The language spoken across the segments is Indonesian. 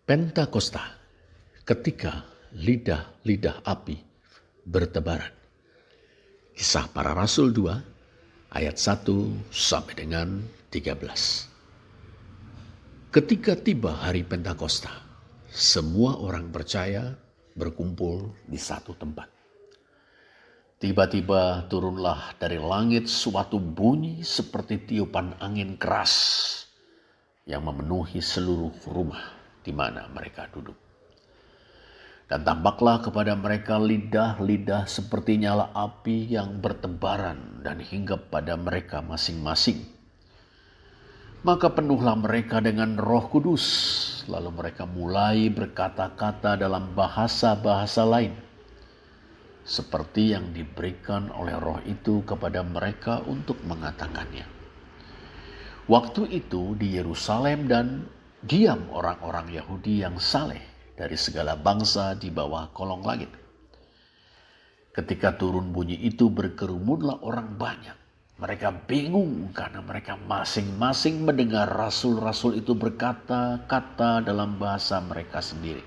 Pentakosta, ketika lidah-lidah api bertebaran. Kisah Para Rasul 2 ayat 1 sampai dengan 13. Ketika tiba hari Pentakosta, semua orang percaya berkumpul di satu tempat. Tiba-tiba turunlah dari langit suatu bunyi seperti tiupan angin keras yang memenuhi seluruh rumah di mana mereka duduk. Dan tampaklah kepada mereka lidah-lidah seperti nyala api yang bertebaran dan hinggap pada mereka masing-masing. Maka penuhlah mereka dengan Roh Kudus, lalu mereka mulai berkata-kata dalam bahasa-bahasa lain, seperti yang diberikan oleh Roh itu kepada mereka untuk mengatakannya. Waktu itu di Yerusalem dan diam orang-orang Yahudi yang saleh dari segala bangsa di bawah kolong langit. Ketika turun bunyi itu berkerumunlah orang banyak. Mereka bingung karena mereka masing-masing mendengar rasul-rasul itu berkata-kata dalam bahasa mereka sendiri.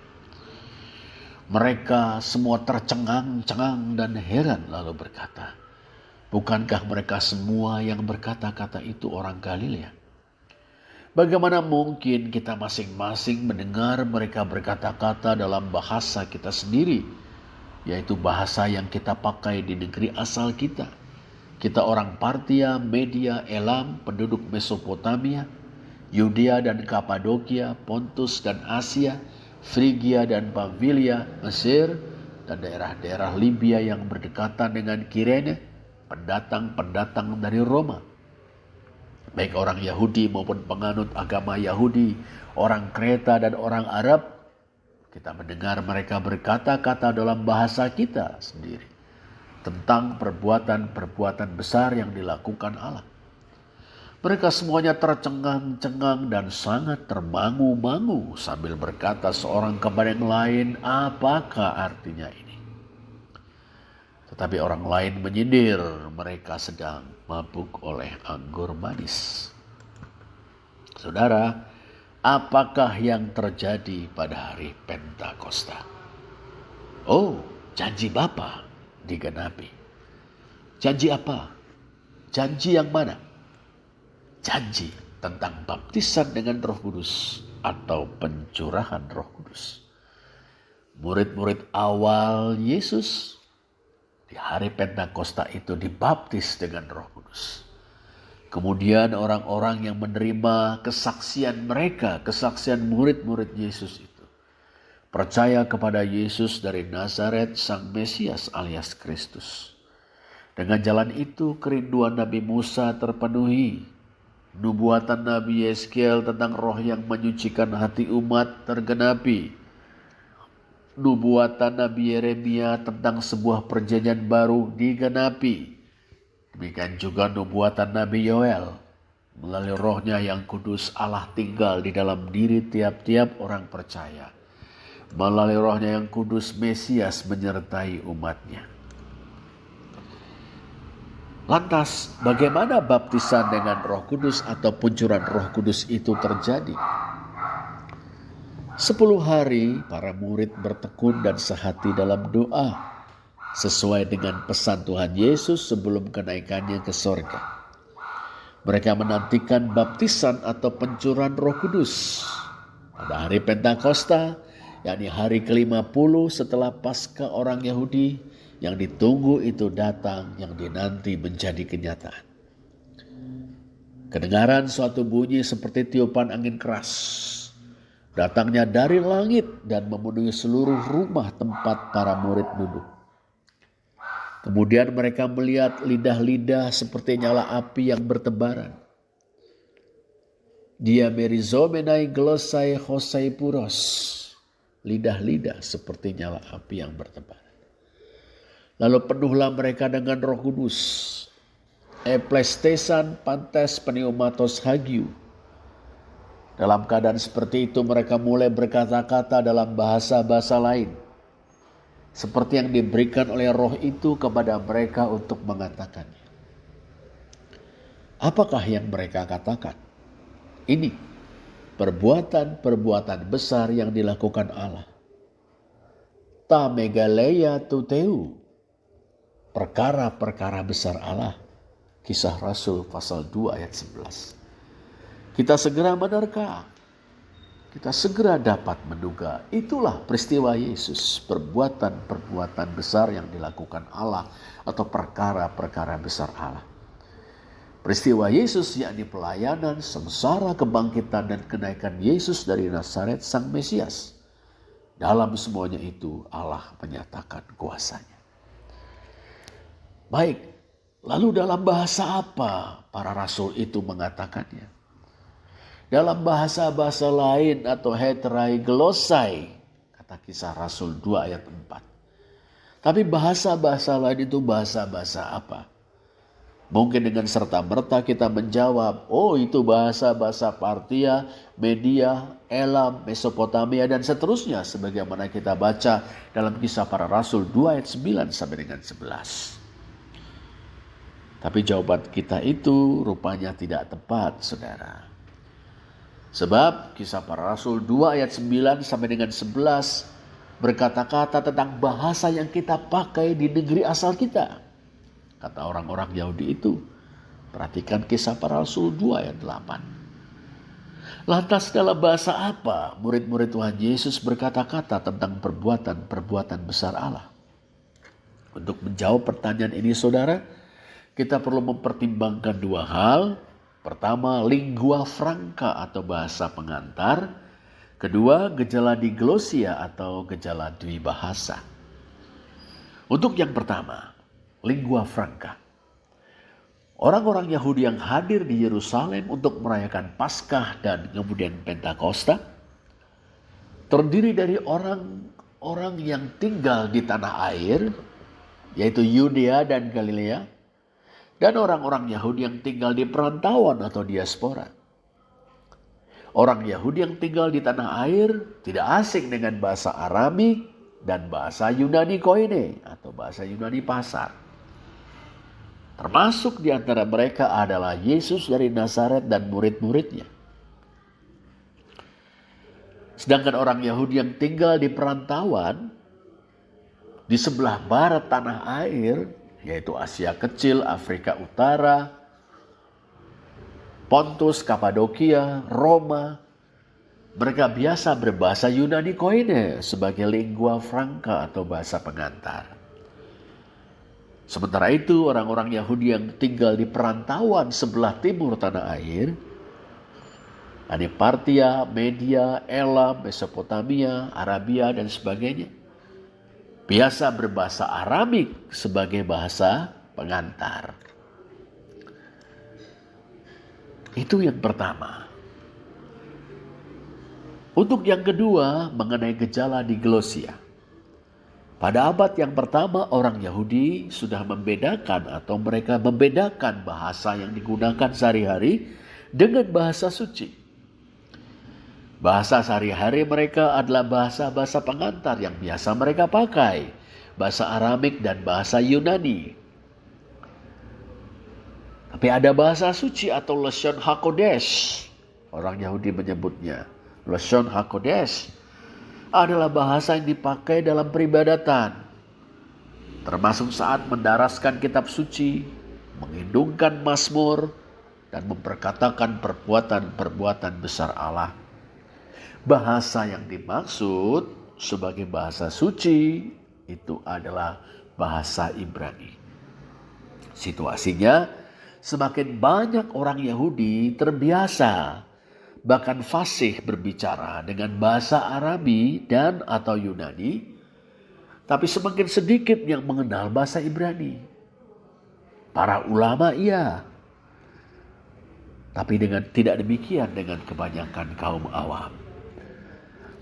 Mereka semua tercengang-cengang dan heran lalu berkata, "Bukankah mereka semua yang berkata-kata itu orang Galilea? Bagaimana mungkin kita masing-masing mendengar mereka berkata-kata dalam bahasa kita sendiri, yaitu bahasa yang kita pakai di negeri asal kita? Kita orang Partia, Media, Elam, penduduk Mesopotamia, Yudea dan Kapadokia, Pontus dan Asia, Frigia dan Pamfilia, Mesir, dan daerah-daerah Libya yang berdekatan dengan Kirene, pendatang-pendatang dari Roma. Baik orang Yahudi maupun penganut agama Yahudi, orang Kreta dan orang Arab, kita mendengar mereka berkata-kata dalam bahasa kita sendiri tentang perbuatan-perbuatan besar yang dilakukan Allah. Mereka semuanya tercengang-cengang dan sangat termangu-mangu sambil berkata seorang kepada yang lain, "Apakah artinya ini?" Tetapi orang lain menyindir mereka sedang mabuk oleh anggur manis. Saudara, apakah yang terjadi pada hari Pentakosta? Oh, janji Bapa digenapi. Janji apa? Janji yang mana? Janji tentang baptisan dengan Roh Kudus atau pencurahan Roh Kudus. Murid-murid awal Yesus di hari Pentakosta itu dibaptis dengan Roh Kudus. Kemudian orang-orang yang menerima kesaksian mereka, kesaksian murid-murid Yesus itu, percaya kepada Yesus dari Nazaret, Sang Mesias alias Kristus. Dengan jalan itu kerinduan Nabi Musa terpenuhi. Nubuatan Nabi Yeskiel tentang roh yang menyucikan hati umat tergenapi. Nubuatan Nabi Yeremia tentang sebuah perjanjian baru digenapi. Demikian juga nubuatan Nabi Yoel. Melalui rohnya yang kudus Allah tinggal di dalam diri tiap-tiap orang percaya. Melalui rohnya yang kudus Mesias menyertai umatnya. Lantas bagaimana baptisan dengan Roh Kudus atau pencurahan Roh Kudus itu terjadi? 10 hari para murid bertekun dan sehati dalam doa sesuai dengan pesan Tuhan Yesus sebelum kenaikannya ke sorga. Mereka menantikan baptisan atau pencurahan Roh Kudus pada hari Pentakosta, yakni hari ke-50 setelah Paskah orang Yahudi. Yang ditunggu itu datang, yang dinanti menjadi kenyataan. Kedengaran suatu bunyi seperti tiupan angin keras. Datangnya dari langit dan memenuhi seluruh rumah tempat para murid duduk. Kemudian mereka melihat lidah-lidah seperti nyala api yang bertebaran. Diamerizomenai glosai hosai puros. Lidah-lidah seperti nyala api yang bertebaran. Lalu penuhlah mereka dengan Roh Kudus. Eplestesan pantes pneumatos hagiu. Dalam keadaan seperti itu mereka mulai berkata-kata dalam bahasa-bahasa lain. Seperti yang diberikan oleh Roh itu kepada mereka untuk mengatakannya. Apakah yang mereka katakan? Ini. perbuatan-perbuatan besar yang dilakukan Allah. Ta megaleia tuteu, perkara-perkara besar Allah. Kisah Rasul pasal 2 ayat 11. Kita segera menerka, kita segera dapat menduga itulah peristiwa Yesus, perbuatan-perbuatan besar yang dilakukan Allah atau perkara-perkara besar Allah. Peristiwa Yesus yakni pelayanan, sengsara, kebangkitan dan kenaikan Yesus dari Nazaret Sang Mesias. Dalam semuanya itu Allah menyatakan kuasanya. Baik, lalu dalam bahasa apa para rasul itu mengatakannya? Dalam bahasa-bahasa lain atau heteraiglosai, kata Kisah Rasul 2 ayat 4. Tapi bahasa-bahasa lain itu bahasa-bahasa apa? Mungkin dengan serta-merta kita menjawab, oh itu bahasa-bahasa Partia, Media, Elam, Mesopotamia dan seterusnya. Sebagaimana kita baca dalam Kisah Para Rasul 2 ayat 9 sampai dengan 11. Tapi jawaban kita itu rupanya tidak tepat, saudara. Sebab Kisah Para Rasul 2 ayat 9 sampai dengan 11 berkata-kata tentang bahasa yang kita pakai di negeri asal kita. Kata orang-orang Yahudi itu. Perhatikan Kisah Para Rasul 2 ayat 8. Lantas dalam bahasa apa murid-murid Tuhan Yesus berkata-kata tentang perbuatan-perbuatan besar Allah? Untuk menjawab pertanyaan ini saudara, kita perlu mempertimbangkan dua hal. Pertama, lingua franca atau bahasa pengantar. Kedua, gejala diglosia atau gejala dwibahasa. Untuk yang pertama, lingua franca. Orang-orang Yahudi yang hadir di Yerusalem untuk merayakan Paskah dan kemudian Pentakosta terdiri dari orang-orang yang tinggal di tanah air, yaitu Yudea dan Galilea, dan orang-orang Yahudi yang tinggal di perantauan atau diaspora. Orang Yahudi yang tinggal di tanah air tidak asing dengan bahasa Aramik dan bahasa Yunani koine atau bahasa Yunani pasar. Termasuk di antara mereka adalah Yesus dari Nazaret dan murid-muridnya. Sedangkan orang Yahudi yang tinggal di perantauan di sebelah barat tanah air, yaitu Asia Kecil, Afrika Utara, Pontus, Kapadokia, Roma, mereka biasa berbahasa Yunani koine sebagai lingua franca atau bahasa pengantar. Sementara itu orang-orang Yahudi yang tinggal di perantauan sebelah timur tanah air, ada Partia, Media, Elam, Mesopotamia, Arabia dan sebagainya, biasa berbahasa Aramik sebagai bahasa pengantar. Itu yang pertama. Untuk yang kedua mengenai gejala diglosia. Pada abad yang pertama orang Yahudi sudah membedakan atau mereka membedakan bahasa yang digunakan sehari-hari dengan bahasa suci. Bahasa sehari-hari mereka adalah bahasa-bahasa pengantar yang biasa mereka pakai. Bahasa Aramik dan bahasa Yunani. Tapi ada bahasa suci atau Lashon HaKodesh. Orang Yahudi menyebutnya. Lashon HaKodesh adalah bahasa yang dipakai dalam peribadatan. Termasuk saat mendaraskan kitab suci, mengindungkan mazmur, dan memperkatakan perbuatan-perbuatan besar Allah. Bahasa yang dimaksud sebagai bahasa suci itu adalah bahasa Ibrani. Situasinya semakin banyak orang Yahudi terbiasa bahkan fasih berbicara dengan bahasa Arabi dan atau Yunani, tapi semakin sedikit yang mengenal bahasa Ibrani. Para ulama iya, tapi tidak demikian dengan kebanyakan kaum awam.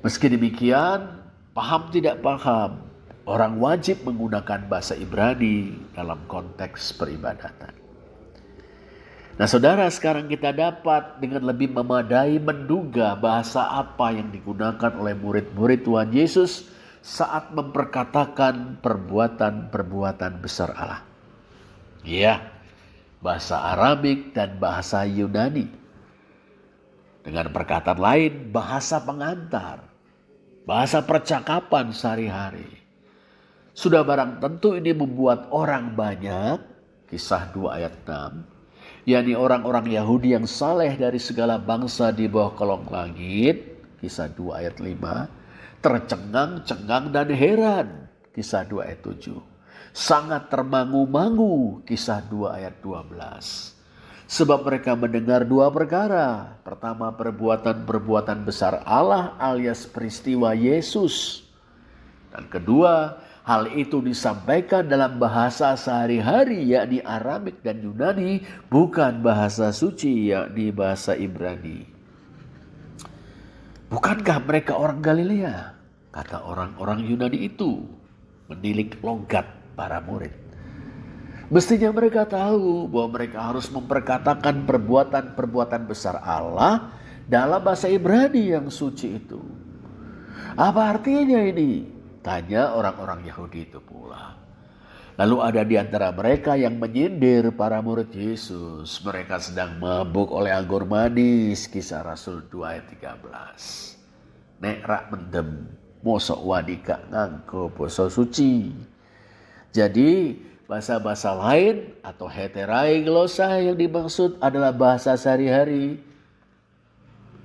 Meski demikian, paham tidak paham, orang wajib menggunakan bahasa Ibrani dalam konteks peribadatan. Nah saudara, sekarang kita dapat dengan lebih memadai menduga bahasa apa yang digunakan oleh murid-murid Tuhan Yesus saat memperkatakan perbuatan-perbuatan besar Allah. Ya, bahasa Aramik dan bahasa Yunani. Dengan perkataan lain, bahasa pengantar, bahasa percakapan sehari-hari. Sudah barang tentu ini membuat orang banyak, Kisah 2 ayat 6, yakni orang-orang Yahudi yang saleh dari segala bangsa di bawah kolong langit, Kisah 2 ayat 5, tercengang-cengang dan heran, Kisah 2 ayat 7. Sangat termangu-mangu, Kisah 2 ayat 12. Sebab mereka mendengar dua perkara. Pertama, perbuatan-perbuatan besar Allah alias peristiwa Yesus. Dan kedua, hal itu disampaikan dalam bahasa sehari-hari yakni Aramik dan Yunani, bukan bahasa suci yakni bahasa Ibrani. Bukankah mereka orang Galilea? Kata orang-orang Yunani itu, menilik logat para murid. Mestinya mereka tahu bahwa mereka harus memperkatakan perbuatan-perbuatan besar Allah dalam bahasa Ibrani yang suci itu. Apa artinya ini? Tanya orang-orang Yahudi itu pula. Lalu ada di antara mereka yang menyindir para murid Yesus. Mereka sedang mabuk oleh anggur manis. Kisah Rasul 2 ayat 13. Nek rak mendem, mosok wadika nganggo basa suci. Jadi bahasa-bahasa lain atau heterai glosa yang dimaksud adalah bahasa sehari-hari,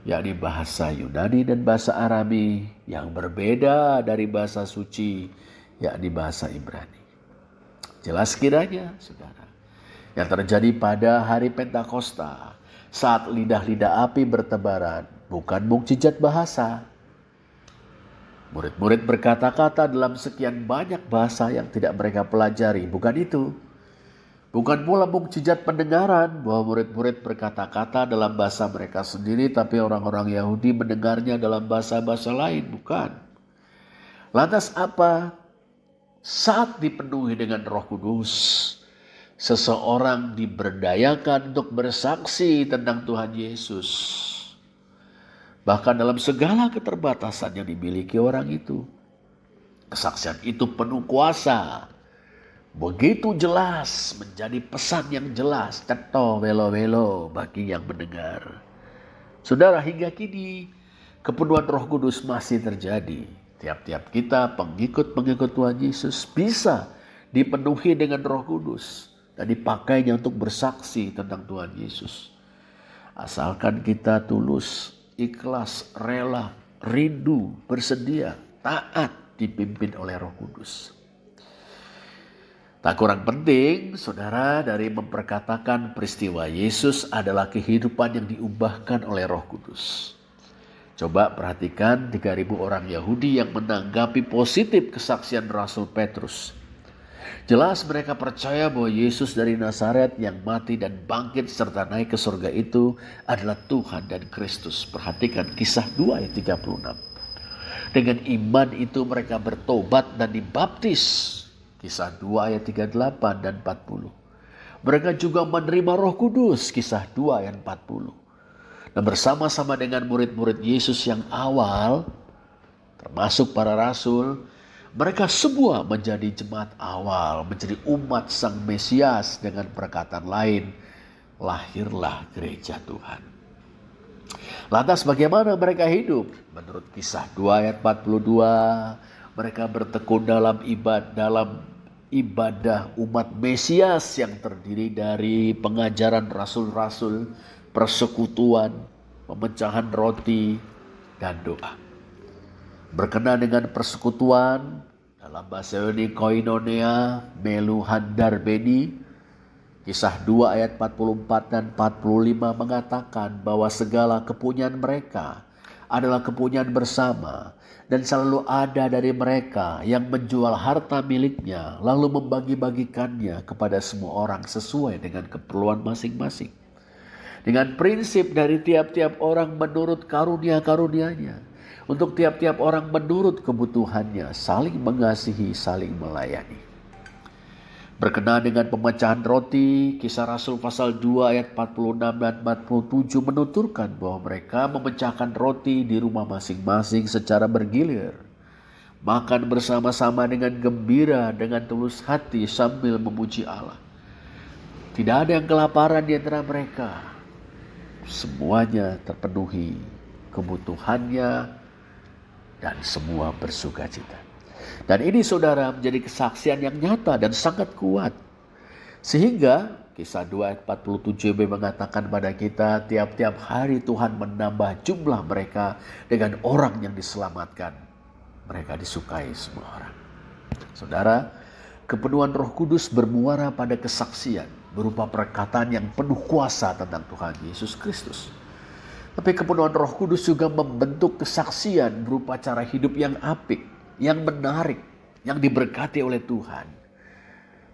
yakni bahasa Yunani dan bahasa Arami yang berbeda dari bahasa suci, yakni bahasa Ibrani. Jelas kiranya, saudara, yang terjadi pada hari Pentakosta saat lidah-lidah api bertebaran bukan mukjizat bahasa. Murid-murid berkata-kata dalam sekian banyak bahasa yang tidak mereka pelajari. Bukan itu. Bukan pula mukjizat pendengaran bahwa murid-murid berkata-kata dalam bahasa mereka sendiri, tapi orang-orang Yahudi mendengarnya dalam bahasa-bahasa lain. Bukan. Lantas apa? Saat dipenuhi dengan Roh Kudus, seseorang diberdayakan untuk bersaksi tentang Tuhan Yesus. Bahkan dalam segala keterbatasan yang dimiliki orang itu. Kesaksian itu penuh kuasa. Begitu jelas, menjadi pesan yang jelas. Ceto welo-welo bagi yang mendengar. Saudara, hingga kini kepenuhan Roh Kudus masih terjadi. Tiap-tiap kita pengikut-pengikut Tuhan Yesus bisa dipenuhi dengan Roh Kudus. Dan dipakainya untuk bersaksi tentang Tuhan Yesus. Asalkan kita tulus, ikhlas, rela, rindu, bersedia, taat, dipimpin oleh Roh Kudus. Tak kurang penting, saudara, dari memperkatakan peristiwa Yesus adalah kehidupan yang diubahkan oleh Roh Kudus. Coba perhatikan 3.000 orang Yahudi yang menanggapi positif kesaksian Rasul Petrus. Jelas mereka percaya bahwa Yesus dari Nazaret yang mati dan bangkit serta naik ke surga itu adalah Tuhan dan Kristus. Perhatikan Kisah 2 ayat 36. Dengan iman itu mereka bertobat dan dibaptis. Kisah 2 ayat 38 dan 40. Mereka juga menerima Roh Kudus. Kisah 2 ayat 40. Dan bersama-sama dengan murid-murid Yesus yang awal, termasuk para rasul, mereka semua menjadi jemaat awal, menjadi umat Sang Mesias. Dengan perkataan lain, lahirlah gereja Tuhan. Lantas bagaimana mereka hidup? Menurut Kisah 2 ayat 42, mereka bertekun dalam ibadah umat Mesias yang terdiri dari pengajaran rasul-rasul, persekutuan, pemecahan roti, dan doa. Berkenaan dengan persekutuan, dalam bahasa Yunani koinonia, meluhandar beni, Kisah 2 ayat 44 dan 45 mengatakan bahwa segala kepunyaan mereka adalah kepunyaan bersama dan selalu ada dari mereka yang menjual harta miliknya lalu membagi-bagikannya kepada semua orang sesuai dengan keperluan masing-masing. Dengan prinsip dari tiap-tiap orang menurut karunia-karunianya. Untuk tiap-tiap orang menurut kebutuhannya, saling mengasihi, saling melayani. Berkenaan dengan pemecahan roti, Kisah Rasul pasal 2 ayat 46 dan 47 menuturkan bahwa mereka memecahkan roti di rumah masing-masing secara bergilir. Makan bersama-sama dengan gembira, dengan tulus hati sambil memuji Allah. Tidak ada yang kelaparan di antara mereka. semuanya terpenuhi, kebutuhannya, dan semua bersukacita. Dan ini saudara menjadi kesaksian yang nyata dan sangat kuat. Sehingga Kisah 2 ayat 47b mengatakan pada kita, tiap-tiap hari Tuhan menambah jumlah mereka dengan orang yang diselamatkan. Mereka disukai semua orang. Saudara, kepenuhan Roh Kudus bermuara pada kesaksian berupa perkataan yang penuh kuasa tentang Tuhan Yesus Kristus. Tapi kepenuhan Roh Kudus juga membentuk kesaksian berupa cara hidup yang apik, yang menarik, yang diberkati oleh Tuhan.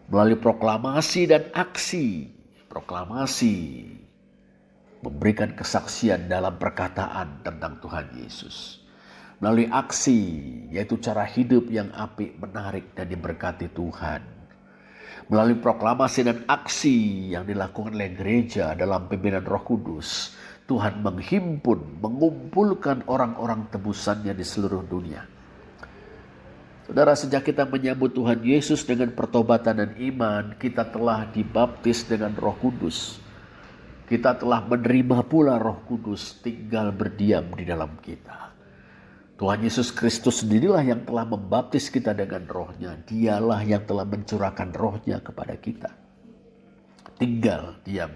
Melalui proklamasi dan aksi. Proklamasi memberikan kesaksian dalam perkataan tentang Tuhan Yesus. Melalui aksi, yaitu cara hidup yang apik, menarik, dan diberkati Tuhan. Melalui proklamasi dan aksi yang dilakukan oleh gereja dalam pimpinan Roh Kudus, Tuhan menghimpun, mengumpulkan orang-orang tebusannya di seluruh dunia. Saudara, sejak kita menyambut Tuhan Yesus dengan pertobatan dan iman, kita telah dibaptis dengan Roh Kudus. Kita telah menerima pula Roh Kudus tinggal berdiam di dalam kita. Tuhan Yesus Kristus sendirilah yang telah membaptis kita dengan Roh-Nya. Dialah yang telah mencurahkan Roh-Nya kepada kita. Tinggal diam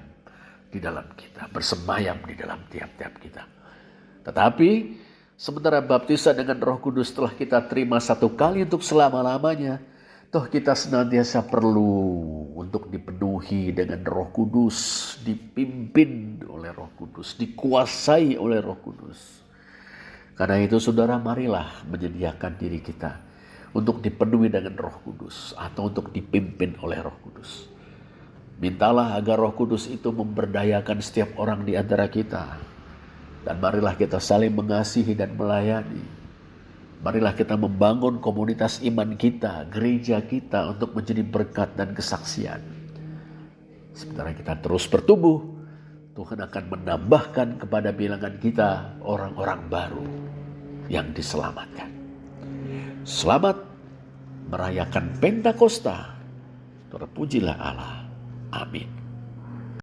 di dalam kita, bersemayam di dalam tiap-tiap kita. Tetapi sementara baptisan dengan Roh Kudus telah kita terima satu kali untuk selama-lamanya, toh kita senantiasa perlu untuk dipenuhi dengan Roh Kudus, dipimpin oleh Roh Kudus, dikuasai oleh Roh Kudus. Karena itu saudara, marilah menyediakan diri kita untuk dipenuhi dengan Roh Kudus atau untuk dipimpin oleh Roh Kudus. Mintalah agar Roh Kudus itu memberdayakan setiap orang di antara kita. Dan marilah kita saling mengasihi dan melayani. Marilah kita membangun komunitas iman kita, gereja kita untuk menjadi berkat dan kesaksian. Sementara kita terus bertumbuh, Tuhan akan menambahkan kepada bilangan kita orang-orang baru yang diselamatkan. Selamat merayakan Pentakosta. Terpujilah Allah. Amin.